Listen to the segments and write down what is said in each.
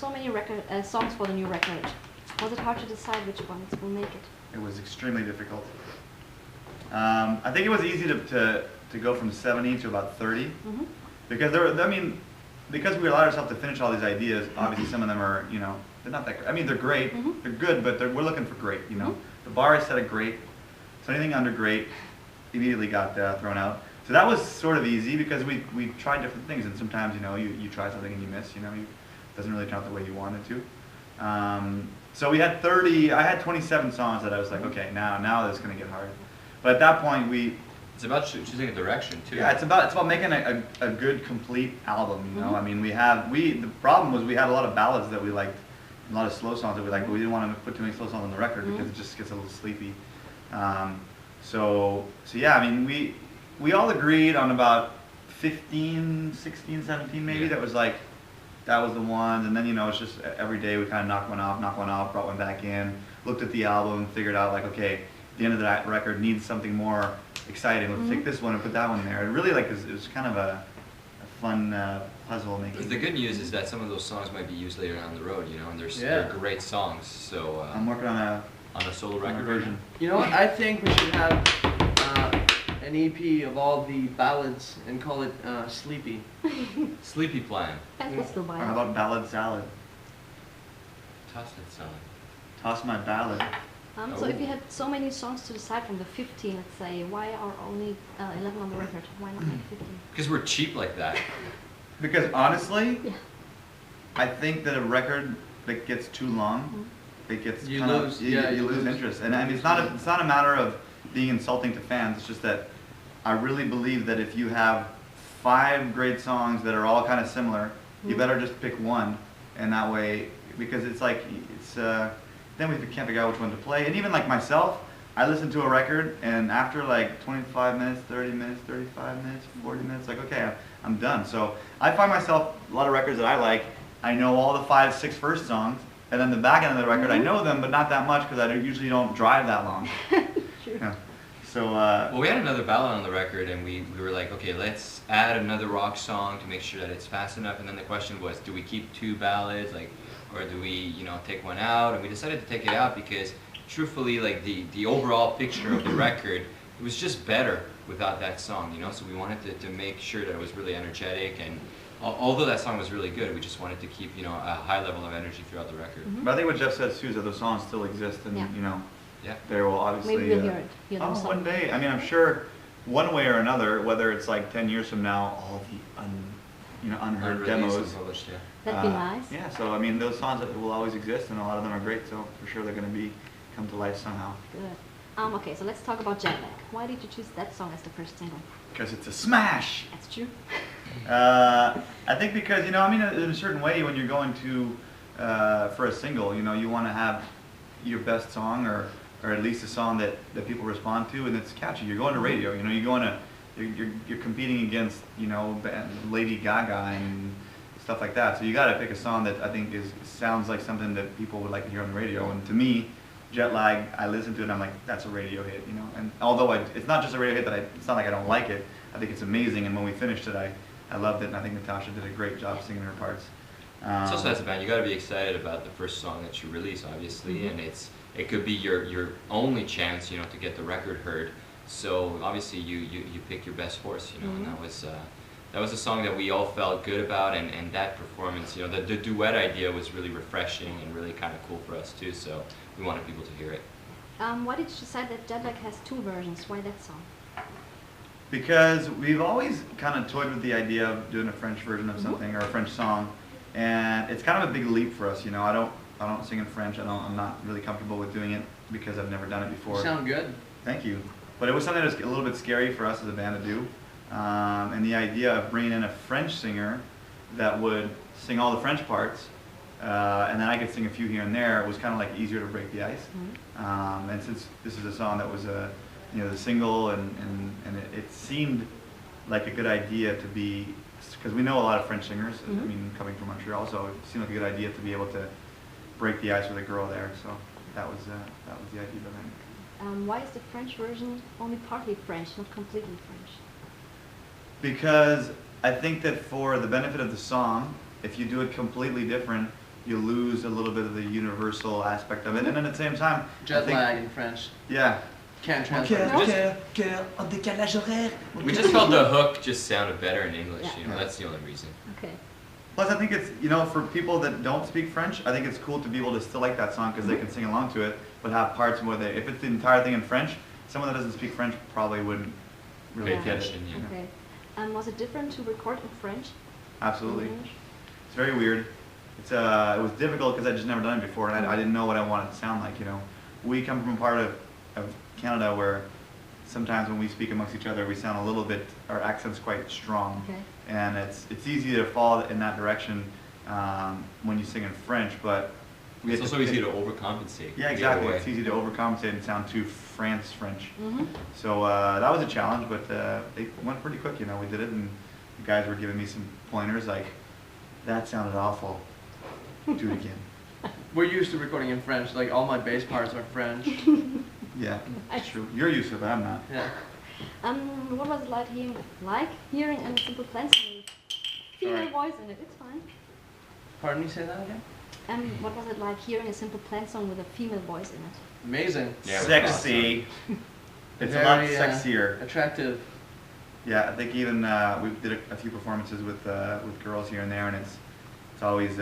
so many songs for the new record. Was it hard to decide which ones will make it? It was extremely difficult. I think it was easy to go from 70 to about 30, because because we allowed ourselves to finish all these ideas. Obviously, some of them are, they're not that great. I mean, they're great, they're good, but we're looking for great. The bar is set at great, so anything under great immediately got thrown out. So that was sort of easy because we tried different things, and sometimes you try something and you miss. It doesn't really turn out the way you wanted to. So we had 30. I had 27 songs that I was like, okay, now this is gonna get hard. But at that point, it's about choosing a direction too. Yeah, it's about making a good complete album. I mean, the problem was we had a lot of ballads that we liked, a lot of slow songs that we liked, but we didn't want to put too many slow songs on the record because it just gets a little sleepy. So yeah, I mean, we all agreed on about 15, 16, 17 maybe. That was the ones, and then it's just every day we kind of knocked one off, brought one back in, looked at the album, figured out okay, the end of that record needs something more exciting. Let's take this one and put that one there. It really it was kind of a fun puzzle making. The good news is that some of those songs might be used later down the road, and they're great songs. So I'm working on a solo record version. You know what? I think we should have an EP of all the ballads and call it Sleepy. Sleepy Plan. Or how about Ballad Salad? Toss that salad. Toss my ballad. So if you had so many songs to decide from the 15, let's say, why are only 11 on the record? Why not make 15? Because we're cheap like that. Because honestly, I think that a record that gets too long, it gets you lose interest. And I mean, it's not a matter of being insulting to fans. It's just that I really believe that if you have 5 great songs that are all kind of similar, you better just pick one, and that way, because then we can't figure out which one to play. And even like myself, I listen to a record, and after 25 minutes, 30 minutes, 35 minutes, 40 minutes, okay, I'm done. So I find myself, a lot of records that I like, I know all the 5, 6 first songs, and then the back end of the record, I know them, but not that much because I usually don't drive that long. True. Yeah. So, well, we had another ballad on the record, and we were like, okay, let's add another rock song to make sure that it's fast enough. And then the question was, do we keep 2 ballads, or do we, take one out? And we decided to take it out because, truthfully, the overall picture of the record, it was just better without that song, So we wanted to make sure that it was really energetic, and although that song was really good, we just wanted to keep, a high level of energy throughout the record. But I think what Jeff says too is that those songs still exist, and they will obviously. Maybe we'll hear them one day. I mean, I'm sure, one way or another, whether it's 10 years from now, all the unheard demos. That'd be nice. Yeah, so I mean, those songs will always exist, and a lot of them are great. So for sure, they're going to come to life somehow. Good. Okay, so let's talk about Jet Lag. Why did you choose that song as the first single? Because it's a smash. That's true. I think because in a certain way, when you're going to for a single, you want to have your best song, or at least a song that people respond to, and it's catchy. You're going to radio. You're competing against Lady Gaga and stuff like that. So you got to pick a song that I think sounds like something that people would like to hear on the radio. And to me, Jet Lag, I listen to it and I'm like, that's a radio hit, And although it's not just a radio hit it's not like I don't like it. I think it's amazing. And when we finished it, I loved it, and I think Natasha did a great job singing her parts. It's also, as a band, you got to be excited about the first song that you release, obviously, and it could be your only chance, to get the record heard. So obviously, you pick your best horse, and that was a song that we all felt good about, and that performance, the duet idea was really refreshing and really kind of cool for us too. So we wanted people to hear it. Why did you decide that Jet Lag has 2 versions? Why that song? Because we've always kind of toyed with the idea of doing a French version of something, or a French song, and it's kind of a big leap for us. I don't sing in French. I'm not really comfortable with doing it because I've never done it before. You sound good. Thank you. But it was something that was a little bit scary for us as a band to do, and the idea of bringing in a French singer that would sing all the French parts, and then I could sing a few here and there, was kind of easier to break the ice. And since this is a song that was the single, and it seemed like a good idea to be, because we know a lot of French singers, I mean, coming from Montreal, so it seemed like a good idea to be able to break the ice with a girl there. So that was the idea behind it. Why is the French version only partly French, not completely French? Because I think that for the benefit of the song, if you do it completely different, you lose a little bit of the universal aspect of it, and then at the same time, Jet lag in French. Yeah. Can't translate. en décalage horaire. We just felt the hook just sounded better in English. You know, that's the only reason. Okay. Plus, I think it's, you know, for people that don't speak French, I think it's cool to be able to still like that song because they can sing along to it, but have parts where they, if it's the entire thing in French, someone that doesn't speak French probably wouldn't really Pay get it. attention, yeah. Okay. Was it different to record in French? Absolutely. in English? It's very weird. It's it was difficult because I just never done it before, and I didn't know what I wanted to sound like. You know, we come from a part of Canada where sometimes when we speak amongst each other, we sound a little bit, our accent's quite strong, Okay. and it's easy to fall in that direction when you sing in French, but It's also easy to overcompensate. Yeah, the exactly. other way. It's easy to overcompensate and sound too France French. Mm-hmm. So that was a challenge, but it went pretty quick. You know, we did it, and the guys were giving me some pointers like, "That sounded awful. Do it again." We're used to recording in French. Like all my bass parts are French. Yeah, that's true. You're used to it, but I'm not. Yeah. What was it like hearing a simple plan song with female Sorry. voice in it? It's fine. Pardon me, say that again? What was it like hearing a simple plan song with a female voice in it? Amazing. Yeah, it was Sexy. It's a lot Very, sexier. Attractive. Yeah, I think even we did a few performances with girls here and there, and it's always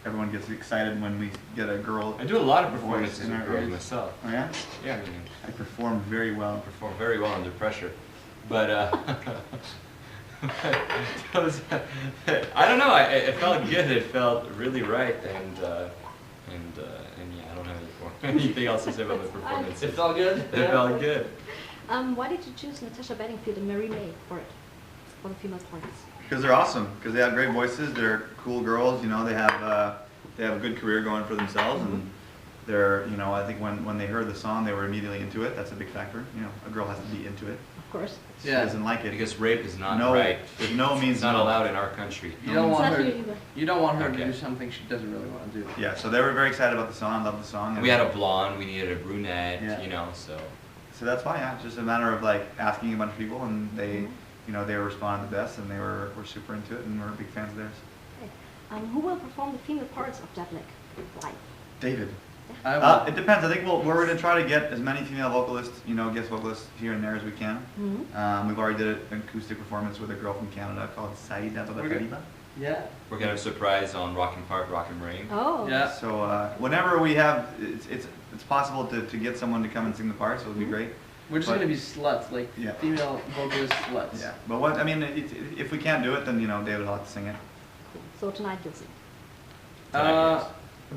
everyone gets excited when we get a girl. I do a lot of voice performances in with our girls ears. myself. Oh yeah, Yeah, I mean, I perform very I well. perform very well under pressure, but I don't know. It felt good. It felt really right, and yeah, I don't have anything else to say about the performance. It felt good? It felt good. Why did you choose Natasha Bedingfield and Mary May for the female parts? Because they're awesome. Because they have great voices. They're cool girls. You know, they have a good career going for themselves, and they're, you know, I think when they heard the song, they were immediately into it. That's a big factor. You know, a girl has to be into it. Of course. She Yeah. doesn't like it. Because rape is not No, right. there's no means It's not no. allowed in our country. You don't It's want not her. here either. You don't want her Okay. to do something she doesn't really want to do. Yeah, so they were very excited about the song. Loved the song. We had a blonde. We needed a brunette. Yeah. You know, so. So that's why, yeah. It's just a matter of like asking a bunch of people, and they, you know, they were responding the best, and they were super into it, and we're big fans of theirs. Okay. Who will perform the female parts of Jet Lag live? David. I will. It depends. I think we're going to try to get as many female vocalists, you know, guest vocalists here and there as we can. Mm-hmm. We've already did an acoustic performance with a girl from Canada called Saïda Babakariba. Yeah. We're gonna have a surprise on Rockin' Park, Rockin' Ring. Oh. Yeah. So whenever we have, it's possible to get someone to come and sing the parts. So it would be great. We're just But- gonna be sluts, like Yeah. female vocalist sluts. Yeah. But what I mean, if we can't do it, then you know David will have to sing it. Cool. So tonight you'll sing.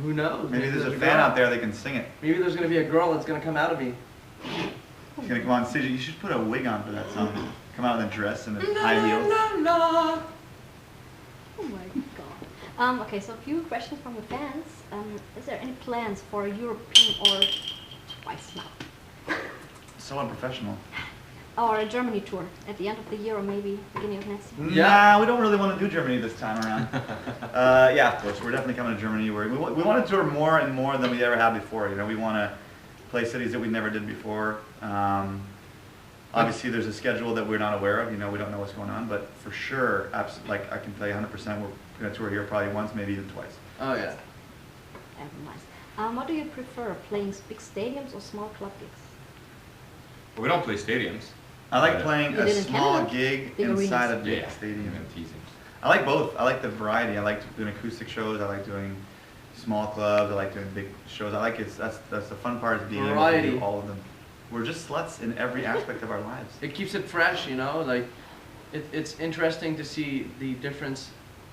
Who knows? Maybe there's a girl. fan out there that can sing it. Maybe there's gonna be a girl that's gonna come out of me. She's gonna come on stage. You should put a wig on for that song. Come out in a dress and high heels. Oh my god. Okay, so a few questions from the fans. Is there any plans for a European or twice now? So unprofessional. Or a Germany tour at the end of the year or maybe beginning of next year? Nah, we don't really want to do Germany this time around. Yeah, of course, we're definitely coming to Germany. We want to tour more and more than we ever have before. You know, we want to play cities that we never did before. Obviously, there's a schedule that we're not aware of. You know, we don't know what's going on, but for sure, like I can tell you 100%, we're going to tour here probably once, maybe even twice. Oh yeah. Nice. What do you prefer, playing big stadiums or small club gigs? We don't play stadiums. I like playing You a did in small Canada? gig Big inside a arenas. big Yeah, stadium. I'm teasing. I like both. I like the variety. I like doing acoustic shows. I like doing small clubs. I like doing big shows. I like it. That's the fun part is being able to Variety. do all of them. We're just sluts in every aspect of our lives. It keeps it fresh, you know. Like, it's interesting to see the difference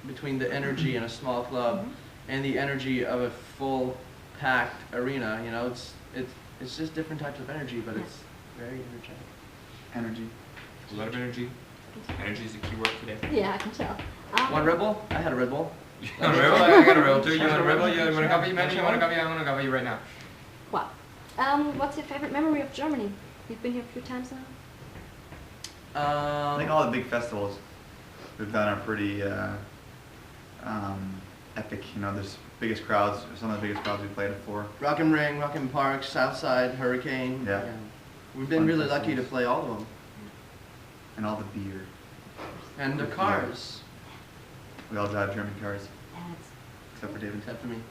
between the energy in a small club and the energy of a full packed arena. You know, it's just different types of energy, but it's very energetic. Energy. A lot of energy. Energy is the key word today. Yeah, I can tell. Want Red Bull? I had a Red Bull. You want a rebel? I got a rebel too. You want a rebel? You want a copy, man? You want a copy? I want a copy right now. Wow. What's your favorite memory of Germany? You've been here a few times now. I think all the big festivals we've done are pretty epic. You know, there's biggest crowds. Some of the biggest crowds we played for. Rockin' Ring, Rockin' Park, Southside, Hurricane. Yeah. We've been Fun really lucky to festivals. play all of them. And all the beer. And the cars. We all drive German cars. Yeah, it's except for David. Except for me.